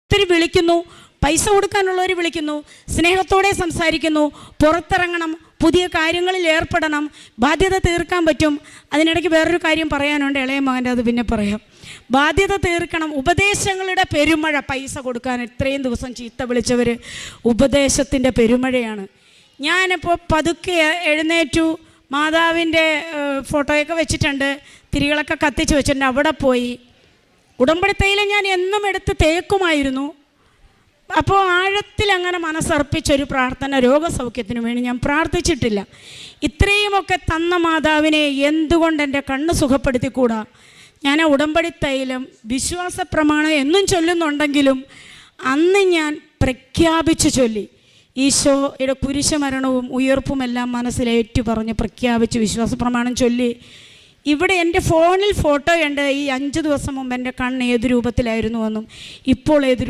ഒത്തിരി വിളിക്കുന്നു, പൈസ കൊടുക്കാനുള്ളവർ വിളിക്കുന്നു, സ്നേഹത്തോടെ സംസാരിക്കുന്നു, പുറത്തിറങ്ങണം, പുതിയ കാര്യങ്ങളിൽ ഏർപ്പെടണം, ബാധ്യത തീർക്കാൻ പറ്റും. അതിനിടയ്ക്ക് വേറൊരു കാര്യം പറയാനുണ്ട്, ഇളയ മകൻ്റെ, അത് പിന്നെ പറയാം. ബാധ്യത തീർക്കണം, ഉപദേശങ്ങളുടെ പെരുമഴ. പൈസ കൊടുക്കാൻ ഇത്രയും ദിവസം ചീത്ത വിളിച്ചവർ ഉപദേശത്തിൻ്റെ പെരുമഴയാണ്. ഞാനിപ്പോൾ പതുക്കെ എഴുന്നേറ്റു, മാതാവിൻ്റെ ഫോട്ടോയൊക്കെ വെച്ചിട്ടുണ്ട്, തിരികളൊക്കെ കത്തിച്ച് വെച്ചിട്ടുണ്ട്. അവിടെ പോയി ഉടമ്പടി തൈലം ഞാൻ എന്നും എടുത്ത് തേക്കുമായിരുന്നു. അപ്പോൾ ആഴത്തിൽ അങ്ങനെ മനസ്സർപ്പിച്ചൊരു പ്രാർത്ഥന രോഗസൗഖ്യത്തിന് വേണ്ടി ഞാൻ പ്രാർത്ഥിച്ചിട്ടില്ല. ഇത്രയുമൊക്കെ തന്ന മാതാവിനെ എന്തുകൊണ്ട് എൻ്റെ കണ്ണ് സുഖപ്പെടുത്തിക്കൂടാ? ഞാൻ ആ ഉടമ്പടി തൈലം വിശ്വാസ പ്രമാണം എന്നും ചൊല്ലുന്നുണ്ടെങ്കിലും അന്ന് ഞാൻ പ്രഖ്യാപിച്ച് ചൊല്ലി. ഈശോയുടെ കുരിശുമരണവും ഉയർപ്പുമെല്ലാം മനസ്സിലേറ്റു പറഞ്ഞ് പ്രഖ്യാപിച്ച് വിശ്വാസ പ്രമാണം ചൊല്ലി. ഇവിടെ എൻ്റെ ഫോണിൽ ഫോട്ടോയുണ്ട്, ഈ 5 ദിവസം മുമ്പ് എൻ്റെ കണ്ണ് ഏത് രൂപത്തിലായിരുന്നു എന്നും ഇപ്പോൾ ഏത്